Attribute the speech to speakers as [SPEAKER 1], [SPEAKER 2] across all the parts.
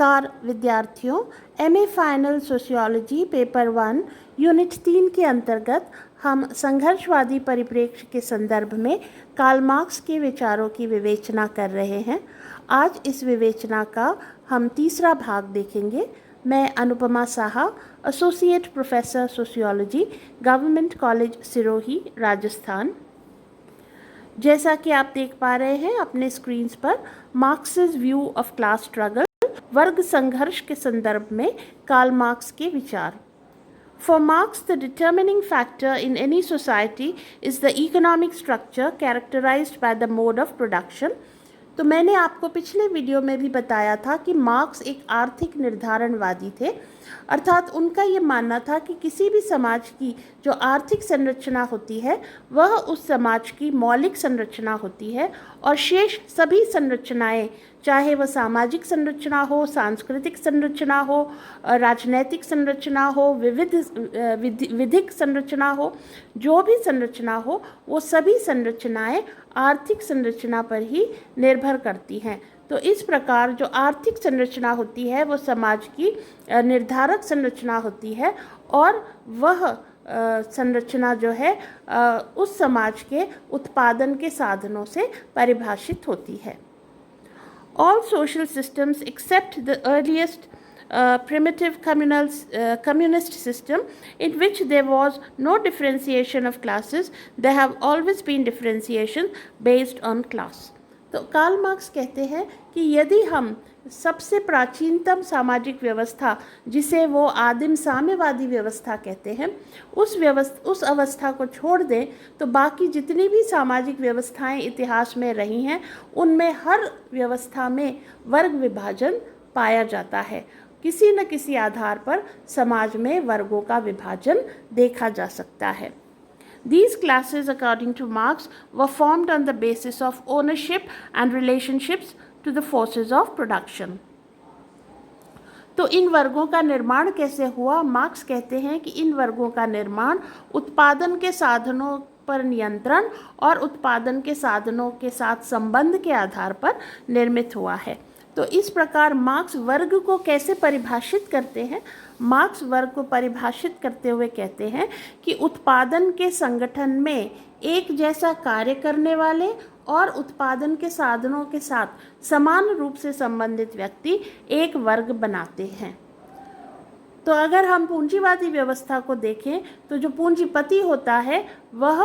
[SPEAKER 1] नमस्कार विद्यार्थियों, MA final sociology paper 1 unit 3 के अंतर्गत हम संघर्षवादी परिप्रेक्ष्य के संदर्भ में कार्ल मार्क्स के विचारों की विवेचना कर रहे हैं। आज इस विवेचना का हम तीसरा भाग देखेंगे। मैं Anupama Saha, associate professor sociology, government college Sirohi, Rajasthan. जैसा कि आप देख पा रहे हैं अपने स्क्रीन्स पर, मार्क्स's व्यू ऑफ क्लास स्ट्रगल, वर्ग संघर्ष के संदर्भ में कार्ल मार्क्स के विचार। For Marx, the determining factor in any society is the economic structure characterized by the mode of production. तो मैंने आपको पिछले वीडियो में भी बताया था कि मार्क्स एक आर्थिक निर्धारणवादी थे, अर्थात उनका ये मानना था कि किसी भी समाज की जो आर्थिक संरचना होती है वह उस समाज की मौलिक संरचना होती है और शेष सभी संरचनाएं, चाहे वह सामाजिक संरचना हो, सांस्कृतिक संरचना हो, राजनैतिक संरचना हो, विधिक संरचना हो, जो भी संरचना हो, वो सभी संरचनाएं आर्थिक संरचना पर ही निर्भर करती हैं। तो इस प्रकार जो आर्थिक संरचना होती है वो समाज की निर्धारक संरचना होती है और वह संरचना जो है उस समाज के उत्पादन के साधनों से परिभाषित होती है। All social systems except the earliest primitive communist system in which there was no differentiation of classes, there have always been differentiation based on class. तो कार्ल मार्क्स कहते हैं कि यदि हम सबसे प्राचीनतम सामाजिक व्यवस्था, जिसे वो आदिम साम्यवादी व्यवस्था कहते हैं, उस अवस्था को छोड़ दें तो बाकी जितनी भी सामाजिक व्यवस्थाएं इतिहास में रही हैं उनमें हर व्यवस्था में वर्ग विभाजन पाया जाता है। किसी न किसी आधार पर समाज में वर्गों का विभाजन देखा जा सकता है। These classes, according to Marx, were formed on the basis of ownership and relationships to the forces of production. तो इन वर्गों का निर्माण कैसे हुआ? मार्क्स कहते हैं कि इन वर्गों का निर्माण उत्पादन के साधनों पर नियंत्रण और उत्पादन के साधनों के साथ संबंध के आधार पर निर्मित हुआ है। तो इस प्रकार मार्क्स वर्ग को कैसे परिभाषित करते हैं? मार्क्स वर्ग को परिभाषित करते हुए कहते हैं कि उत्पादन के संगठन में एक जैसा कार्य करने वाले और उत्पादन के साधनों के साथ समान रूप से संबंधित व्यक्ति एक वर्ग बनाते हैं। तो अगर हम पूंजीवादी व्यवस्था को देखें तो जो पूंजीपति होता है वह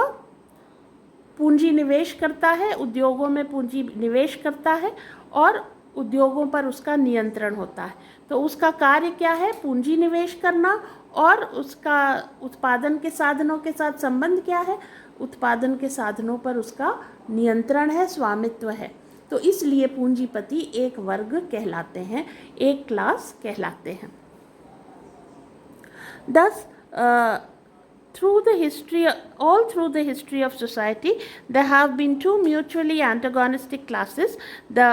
[SPEAKER 1] पूंजी निवेश करता है, उद्योगों में पूंजी निवेश करता है और उद्योगों पर उसका नियंत्रण होता है। तो उसका कार्य क्या है? पूंजी निवेश करना। और उसका उत्पादन के साधनों के साथ संबंध क्या है? उत्पादन के साधनों पर उसका नियंत्रण है, स्वामित्व है। तो इसलिए पूंजीपति एक वर्ग कहलाते हैं, एक क्लास कहलाते हैं। Thus, through the history of society, there have been two mutually antagonistic classes: the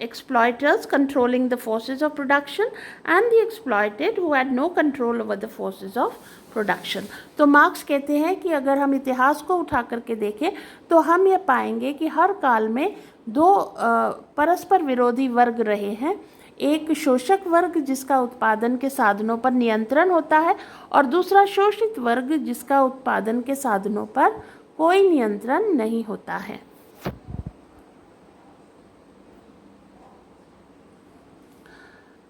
[SPEAKER 1] exploiters controlling the forces of production and the exploited who had no control over the forces of production. तो marks कहते हैं कि अगर हम इतिहास को उठा करके देखें तो हम ये पाएंगे कि हर काल में दो परस्पर विरोधी वर्ग रहे हैं। एक शोषक वर्ग जिसका उत्पादन के साधनों पर नियंत्रण होता है और दूसरा शोषित वर्ग जिसका उत्पादन के साधनों पर कोई नियंत्रण नहीं होता है।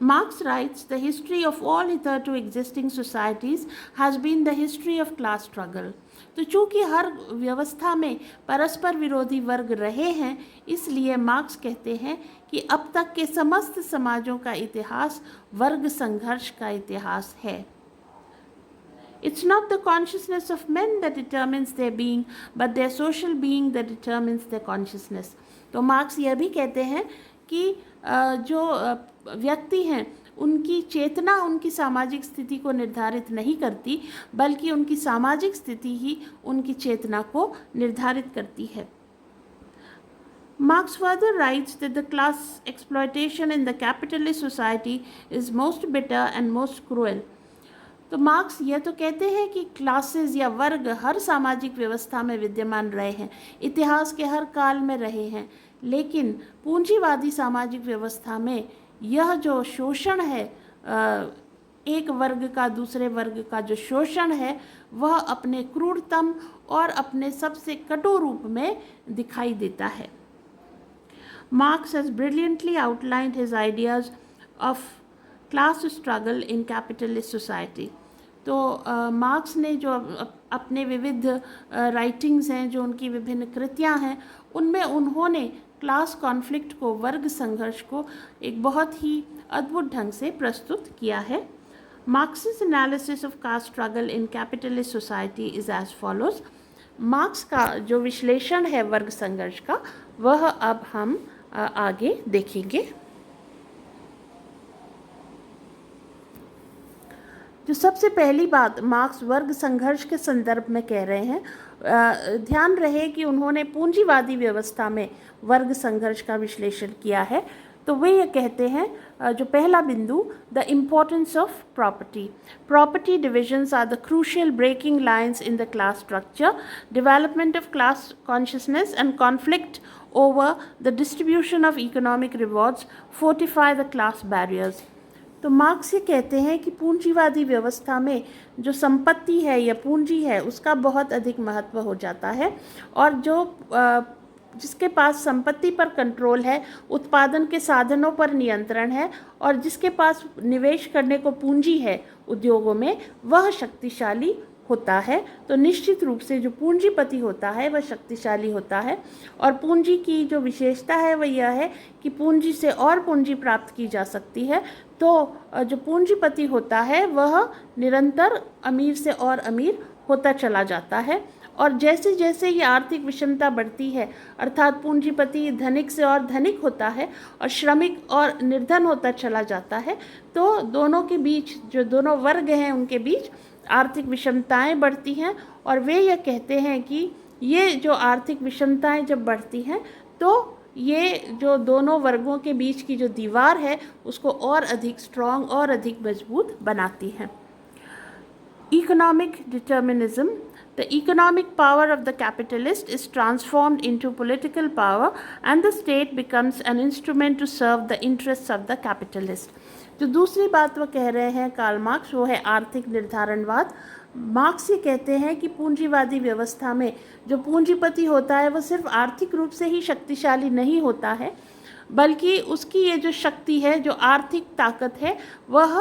[SPEAKER 1] Marx writes, the history of all hitherto existing societies has been the history of class struggle. तो चूँकि हर व्यवस्था में परस्पर विरोधी वर्ग रहे हैं, इसलिए मार्क्स कहते हैं कि अब तक के समस्त समाजों का इतिहास वर्ग संघर्ष का इतिहास है। It's not the consciousness of men that determines their being, but their social being that determines their consciousness. तो मार्क्स यह भी कहते हैं कि जो व्यक्ति हैं उनकी चेतना उनकी सामाजिक स्थिति को निर्धारित नहीं करती, बल्कि उनकी सामाजिक स्थिति ही उनकी चेतना को निर्धारित करती है। Marx further writes that the class exploitation in the capitalist society is most bitter and most cruel. तो मार्क्स यह तो कहते हैं कि क्लासेस या वर्ग हर सामाजिक व्यवस्था में विद्यमान रहे हैं, इतिहास के हर काल में रहे हैं, लेकिन पूंजीवादी सामाजिक व्यवस्था में यह जो शोषण है, एक वर्ग का दूसरे वर्ग का जो शोषण है, वह अपने क्रूरतम और अपने सबसे कटु रूप में दिखाई देता है। Marx has brilliantly outlined his ideas of class struggle in capitalist society. तो मार्क्स ने जो अपने विविध राइटिंग्स हैं, जो उनकी विभिन्न कृतियां हैं, उनमें उन्होंने क्लास कॉन्फ्लिक्ट को, वर्ग संघर्ष को एक बहुत ही अद्भुत ढंग से प्रस्तुत किया है। Marxist analysis of caste struggle in capitalist society is as follows. Marx का जो विश्लेषण है वर्ग संघर्ष का, वह अब हम आगे देखेंगे। जो सबसे पहली बात मार्क्स वर्ग संघर्ष के संदर्भ में कह रहे हैं, ध्यान रहे कि उन्होंने पूंजीवादी व्यवस्था में वर्ग संघर्ष का विश्लेषण किया है। तो वे ये कहते हैं, जो पहला बिंदु, the importance of property divisions are the crucial breaking lines in the class structure, development of class consciousness and conflict over the distribution of economic rewards fortify the class barriers। तो मार्क्स ये कहते हैं कि पूंजीवादी व्यवस्था में जो संपत्ति है या पूंजी है, उसका बहुत अधिक महत्व हो जाता है, और जो जिसके पास संपत्ति पर कंट्रोल है, उत्पादन के साधनों पर नियंत्रण है, और जिसके पास निवेश करने को पूंजी है उद्योगों में, वह शक्तिशाली होता है। तो निश्चित रूप से जो पूंजीपति होता है वह शक्तिशाली होता है, और पूंजी की जो विशेषता है वह यह है कि पूंजी से और पूंजी प्राप्त की जा सकती है। तो जो पूंजीपति होता है वह निरंतर अमीर से और अमीर होता चला जाता है, और जैसे जैसे ये आर्थिक विषमता बढ़ती है, अर्थात पूंजीपति धनिक से और धनिक होता है और श्रमिक और निर्धन होता चला जाता है, तो दोनों के बीच, जो दोनों वर्ग हैं उनके बीच आर्थिक विषमताएं बढ़ती हैं। और वे यह कहते हैं कि ये जो आर्थिक विषमताएं जब बढ़ती हैं, तो ये जो दोनों वर्गों के बीच की जो दीवार है, उसको और अधिक स्ट्रॉन्ग और अधिक मजबूत बनाती हैं। Economic determinism. The economic power of the capitalist is transformed into political power and the state becomes an instrument to serve the interests of the capitalist। जो दूसरी बात वो कह रहे हैं कार्ल मार्क्स, वो है आर्थिक निर्धारणवाद। मार्क्स ये कहते हैं कि पूंजीवादी व्यवस्था में जो पूंजीपति होता है वो सिर्फ आर्थिक रूप से ही शक्तिशाली नहीं होता है, बल्कि उसकी ये जो शक्ति है, जो आर्थिक ताकत है, वह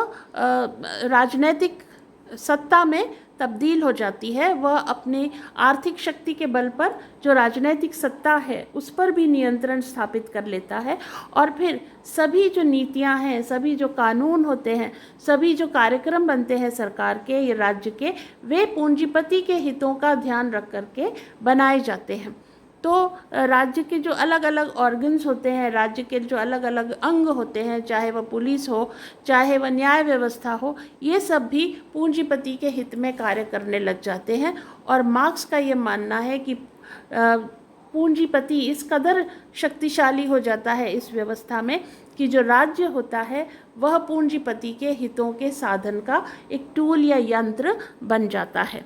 [SPEAKER 1] राजनैतिक सत्ता में तब्दील हो जाती है। वह अपनी आर्थिक शक्ति के बल पर जो राजनैतिक सत्ता है उस पर भी नियंत्रण स्थापित कर लेता है, और फिर सभी जो नीतियां हैं, सभी जो कानून होते हैं, सभी जो कार्यक्रम बनते हैं सरकार के या राज्य के, वे पूंजीपति के हितों का ध्यान रख करके बनाए जाते हैं। तो राज्य के जो अलग अलग ऑर्गन्स होते हैं, राज्य के जो अलग अलग अंग होते हैं, चाहे वह पुलिस हो, चाहे वह न्याय व्यवस्था हो, ये सब भी पूंजीपति के हित में कार्य करने लग जाते हैं। और मार्क्स का ये मानना है कि पूंजीपति इस कदर शक्तिशाली हो जाता है इस व्यवस्था में कि जो राज्य होता है वह पूंजीपति के हितों के साधन का एक टूल या यंत्र बन जाता है।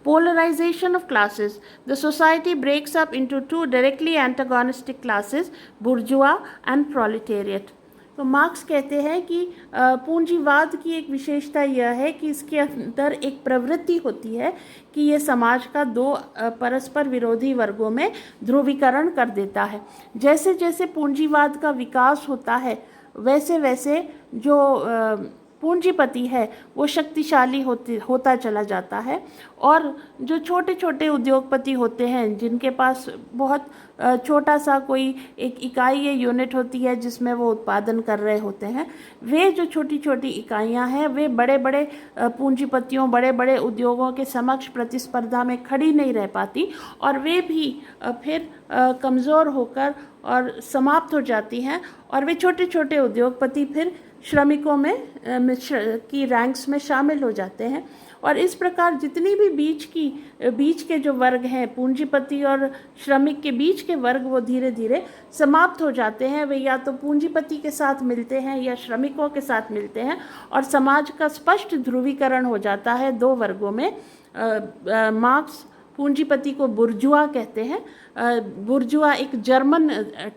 [SPEAKER 1] Polarization of classes. The society breaks up into two directly antagonistic classes, bourgeois and proletariat। तो मार्क्स कहते हैं कि पूंजीवाद की एक विशेषता यह है कि इसके अंदर एक प्रवृत्ति होती है कि ये समाज का दो परस्पर विरोधी वर्गों में ध्रुवीकरण कर देता है। जैसे जैसे पूंजीवाद का विकास होता है, वैसे वैसे जो पूंजीपति है वो शक्तिशाली होता चला जाता है, और जो छोटे छोटे उद्योगपति होते हैं, जिनके पास बहुत छोटा सा कोई एक इकाई या यूनिट होती है जिसमें वो उत्पादन कर रहे होते हैं, वे जो छोटी छोटी इकाइयां हैं वे बड़े बड़े पूंजीपतियों, बड़े बड़े उद्योगों के समक्ष प्रतिस्पर्धा में खड़ी नहीं रह पाती, और वे भी फिर कमज़ोर होकर और समाप्त हो जाती हैं, और वे छोटे छोटे उद्योगपति फिर श्रमिकों में की रैंक्स में शामिल हो जाते हैं। और इस प्रकार जितनी भी बीच के जो वर्ग हैं, पूंजीपति और श्रमिक के बीच के वर्ग, वो धीरे धीरे समाप्त हो जाते हैं। वे या तो पूंजीपति के साथ मिलते हैं या श्रमिकों के साथ मिलते हैं, और समाज का स्पष्ट ध्रुवीकरण हो जाता है दो वर्गों में। मार्क्स पूंजीपति को बुर्जुआ कहते हैं। बुर्जुआ एक जर्मन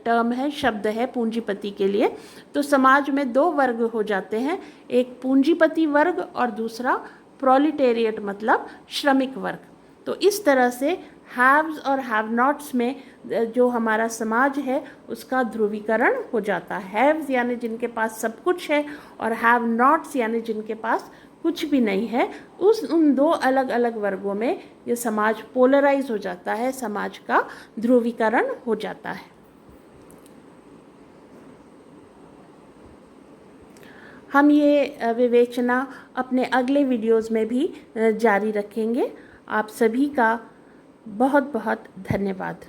[SPEAKER 1] टर्म है, शब्द है पूंजीपति के लिए। तो समाज में दो वर्ग हो जाते हैं, एक पूंजीपति वर्ग और दूसरा प्रोलिटेरिएट मतलब श्रमिक वर्ग। तो इस तरह से हैव्स और हैव नॉट्स में जो हमारा समाज है उसका ध्रुवीकरण हो जाता है। हैव्स यानी जिनके पास सब कुछ है और हैव नॉट्स यानी जिनके पास कुछ भी नहीं है। उन दो अलग अलग वर्गों में ये समाज पोलराइज हो जाता है, समाज का ध्रुवीकरण हो जाता है। हम ये विवेचना अपने अगले वीडियोज़ में भी जारी रखेंगे। आप सभी का बहुत बहुत धन्यवाद।